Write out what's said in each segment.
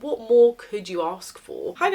what more could you ask for? Hi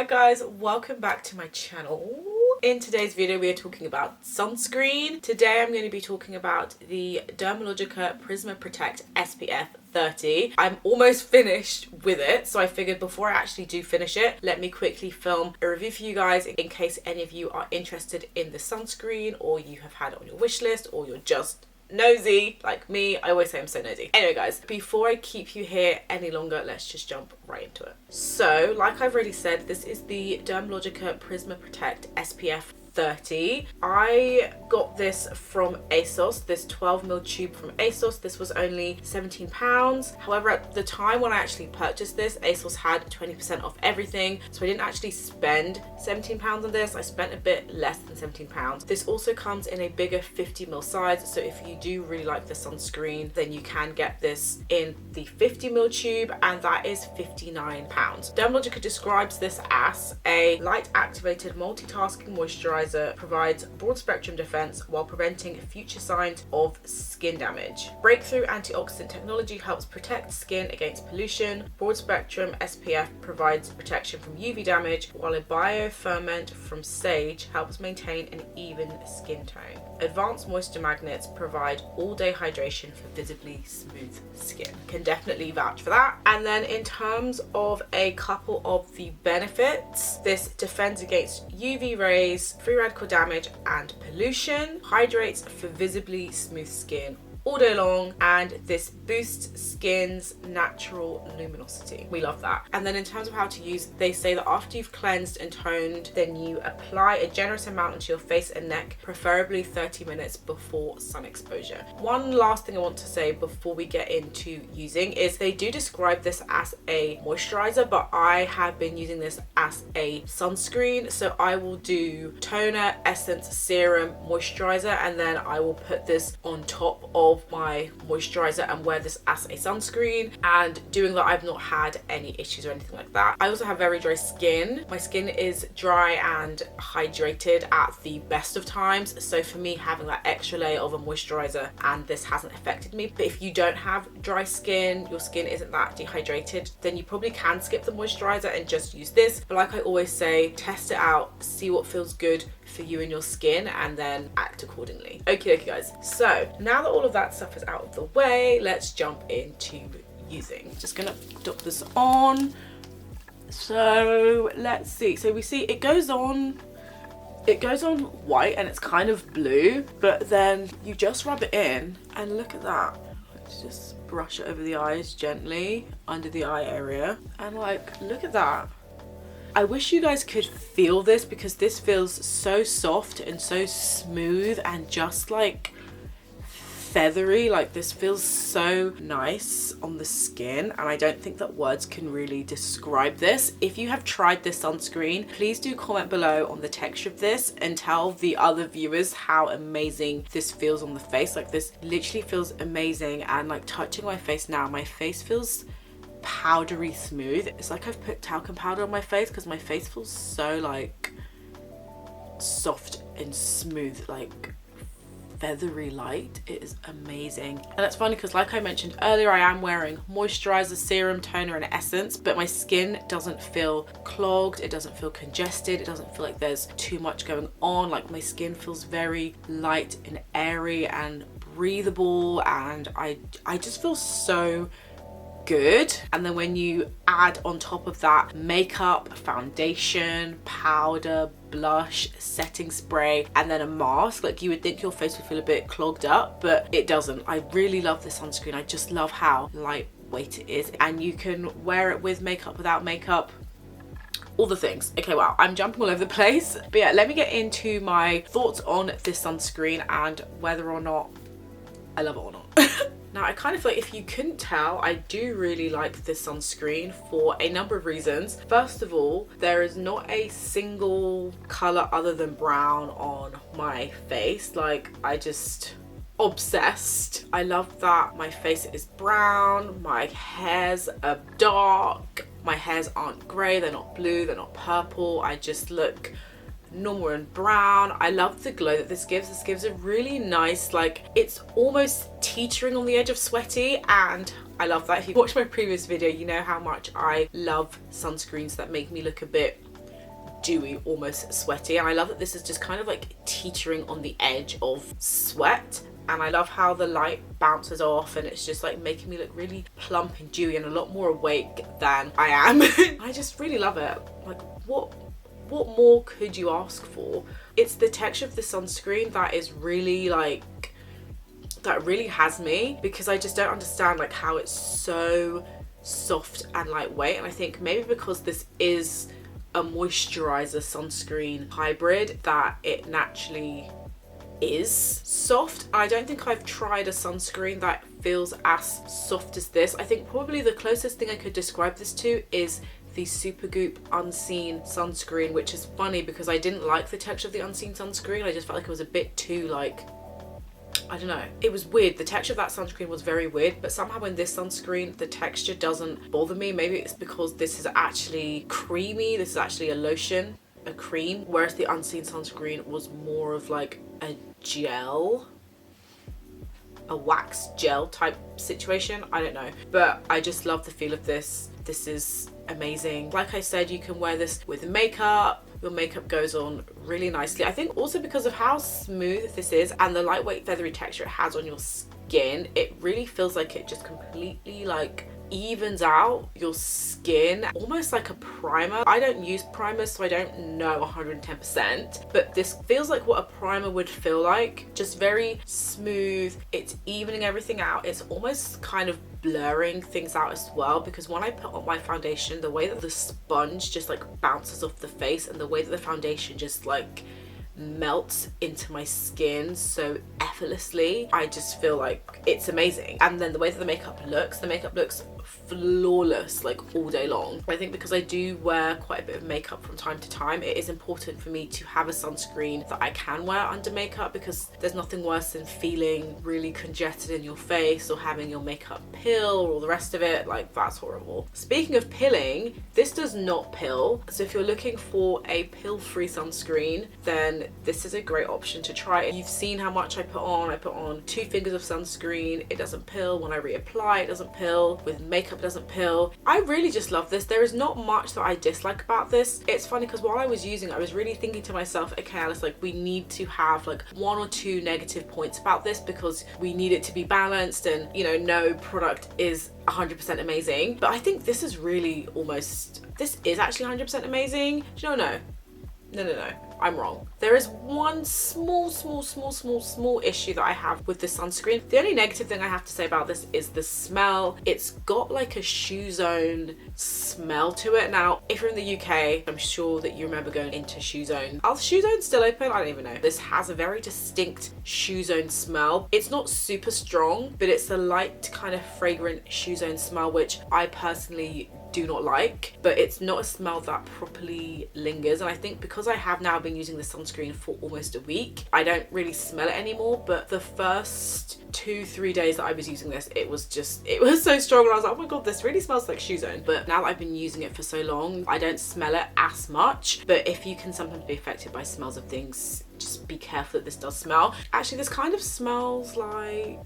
guys, welcome back to my channel. In today's video we are talking about sunscreen. Today I'm going to be talking about the Dermalogica Prisma Protect SPF30. I'm almost finished with it, so I figured before I actually do finish it, let me quickly film a review for you guys in case any of you are interested in the sunscreen, or you have had it on your wish list, or you're just nosy like me. I always say I'm so nosy. Anyway guys, before I keep you here any longer, let's just jump right into it. So like I've already said, this is the Dermalogica Prisma Protect SPF30. I got this from ASOS, this 12ml tube from ASOS. This was only £17. However, at the time when I actually purchased this, ASOS had 20% off everything, so I didn't actually spend £17 on this. I spent a bit less than £17. This also comes in a bigger 50ml size, so if you do really like the sunscreen, then you can get this in the 50ml tube, and that is £59. Dermalogica describes this as a light activated multitasking moisturizer, provides broad spectrum defense while preventing future signs of skin damage. Breakthrough antioxidant technology helps protect skin against pollution. Broad spectrum SPF provides protection from UV damage, while a bioferment from sage helps maintain an even skin tone. Advanced moisture magnets provide all-day hydration for visibly smooth skin. Can definitely vouch for that. And then in terms of a couple of the benefits, this defends against UV rays, free radical damage and pollution, hydrates for visibly smooth skin all day long, and this boosts skin's natural luminosity. We love that. And then in terms of how to use, they say that after you've cleansed and toned, then you apply a generous amount onto your face and neck, preferably 30 minutes before sun exposure. One last thing I want to say before we get into using is they do describe this as a moisturizer, but I have been using this as a sunscreen. So I will do toner, essence, serum, moisturizer, and then I will put this on top of my moisturizer and wear this as a sunscreen. And doing that, I've not had any issues or anything like that. I also have very dry skin. My skin is dry and hydrated at the best of times, so for me, having that extra layer of a moisturizer and this hasn't affected me. But if you don't have dry skin, your skin isn't that dehydrated, then you probably can skip the moisturizer and just use this. But like I always say, test it out, see what feels good for you and your skin, and then act accordingly. Okay guys, so now that all of that stuff is out of the way, let's jump into using. Just gonna dot this on. So let's see. So we see it goes on white and it's kind of blue, but then you just rub it in and look at that. Let's just brush it over the eyes gently, under the eye area, and like, look at that. I wish you guys could feel this, because this feels so soft and so smooth and just like feathery. Like, this feels so nice on the skin, and I don't think that words can really describe this. If you have tried this sunscreen, please do comment below on the texture of this and tell the other viewers how amazing this feels on the face. Like, this literally feels amazing, and like touching my face now, my face feels powdery smooth. It's like I've put talcum powder on my face, because my face feels so like soft and smooth, like feathery light. It is amazing. And it's funny because, like I mentioned earlier, I am wearing moisturizer, serum, toner and essence, but my skin doesn't feel clogged, it doesn't feel congested, it doesn't feel like there's too much going on. Like, my skin feels very light and airy and breathable, and I just feel so good. And then when you add on top of that makeup, foundation, powder, blush, setting spray, and then a mask, like, you would think your face would feel a bit clogged up, but it doesn't. I really love this sunscreen. I just love how lightweight it is, and you can wear it with makeup, without makeup, all the things. Okay, wow, I'm jumping all over the place, but yeah, let me get into my thoughts on this sunscreen and whether or not I love it or not. Now, I kind of feel like, if you couldn't tell, I do really like this sunscreen for a number of reasons. First of all, there is not a single color other than brown on my face. Like, I just obsessed. I love that my face is brown, my hairs are dark, my hairs aren't grey, they're not blue, they're not purple. I just look normal and brown. I love the glow that this gives. This gives a really nice, like, it's almost teetering on the edge of sweaty, and I love that. If you watched my previous video, you know how much I love sunscreens that make me look a bit dewy, almost sweaty, and I love that this is just kind of like teetering on the edge of sweat. And I love how the light bounces off and it's just like making me look really plump and dewy and a lot more awake than I am. I just really love it. Like, what more could you ask for? It's the texture of the sunscreen that is really like, that really has me, because I just don't understand like how it's so soft and lightweight. And I think maybe because this is a moisturizer sunscreen hybrid, that it naturally is soft. I don't think I've tried a sunscreen that feels as soft as this. I think probably the closest thing I could describe this to is the Supergoop Unseen sunscreen, which is funny because I didn't like the texture of the Unseen sunscreen. I just felt like it was a bit too like, I don't know, it was weird. The texture of that sunscreen was very weird, but somehow in this sunscreen the texture doesn't bother me. Maybe it's because this is actually creamy, this is actually a lotion, a cream, whereas the Unseen sunscreen was more of like a gel, a wax gel type situation. I don't know, but I just love the feel of this. This is amazing. Like I said, you can wear this with makeup. Your makeup goes on really nicely. I think also because of how smooth this is and the lightweight feathery texture it has on your skin, it really feels like it just completely like evens out your skin, almost like a primer. I don't use primers, so I don't know 110%, but this feels like what a primer would feel like. Just very smooth. It's evening everything out. It's almost kind of blurring things out as well, because when I put on my foundation, the way that the sponge just like bounces off the face and the way that the foundation just like melts into my skin so effortlessly, I just feel like it's amazing. And then the way that the makeup looks flawless like all day long. I think because I do wear quite a bit of makeup from time to time, it is important for me to have a sunscreen that I can wear under makeup, because there's nothing worse than feeling really congested in your face or having your makeup pill or all the rest of it. Like, that's horrible. Speaking of pilling, this does not pill, so if you're looking for a pill-free sunscreen, then this is a great option to try. You've seen how much I put on 2 fingers of sunscreen. It doesn't pill. When I reapply, it doesn't pill. With makeup, it doesn't pill. I really just love this. There is not much that I dislike about this. It's funny because while I was using it, I was really thinking to myself, okay Alice, like, we need to have like 1 or 2 negative points about this, because we need it to be balanced, and you know, no product is 100% amazing. But I think this is really almost, this is actually 100% amazing. Do you know? No, I'm wrong. There is one small issue that I have with this sunscreen. The only negative thing I have to say about this is the smell. It's got like a shoe zone smell to it. Now, if you're in the UK, I'm sure that you remember going into shoe zone. Are the shoe zones still open? I don't even know. This has a very distinct shoe zone smell. It's not super strong, but it's a light kind of fragrant shoe zone smell, which I personally do not like, but it's not a smell that properly lingers. And I think because I have now been using this sunscreen for almost a week, I don't really smell it anymore. But the first 2-3 days that I was using this, it was so strong, and I was like, oh my god, this really smells like shoe zone. But now that I've been using it for so long, I don't smell it as much. But if you can sometimes be affected by smells of things, just be careful that this does smell. Actually, this kind of smells like,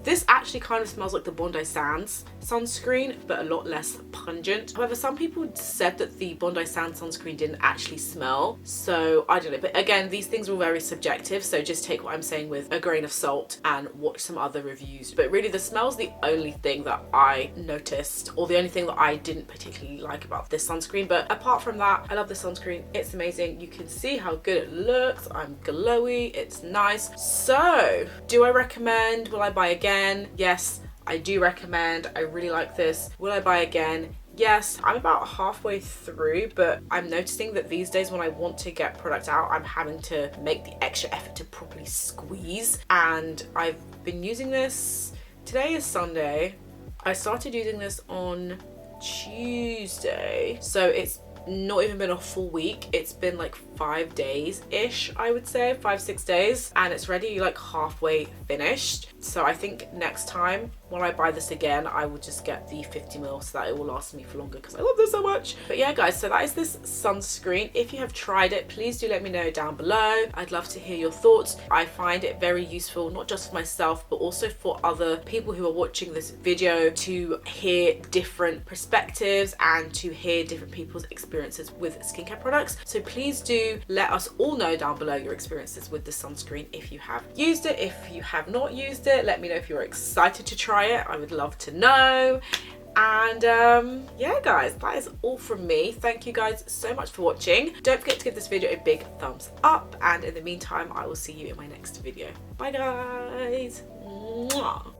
this actually kind of smells like the Bondi Sands sunscreen, but a lot less pungent. However, some people said that the Bondi Sands sunscreen didn't actually smell, so I don't know. But again, these things were very subjective, so just take what I'm saying with a grain of salt and watch some other reviews. But really, the smell's the only thing that I noticed, or the only thing that I didn't particularly like about this sunscreen. But apart from that, I love this sunscreen. It's amazing. You can see how good it looks. I'm glowy. It's nice. So, do I recommend? Will I buy again? Yes, I do recommend. I really like this. Will I buy again? Yes. I'm about halfway through, but I'm noticing that these days when I want to get product out, I'm having to make the extra effort to properly squeeze. And I've been using this, today is Sunday. I started using this on Tuesday, so it's not even been a full week. It's been like 5 days ish, I would say, 5-6 days, and it's already like halfway finished. So I think next time when I buy this again, I will just get the 50ml so that it will last me for longer because I love this so much. But yeah guys, so that is this sunscreen. If you have tried it, please do let me know down below. I'd love to hear your thoughts. I find it very useful, not just for myself, but also for other people who are watching this video, to hear different perspectives and to hear different people's experiences with skincare products. So please do let us all know down below your experiences with the sunscreen. If you have used it, if you have not used it, let me know if you're excited to try it. I would love to know. And yeah guys, that is all from me. Thank you guys so much for watching. Don't forget to give this video a big thumbs up, and in the meantime I will see you in my next video. Bye guys. Mwah.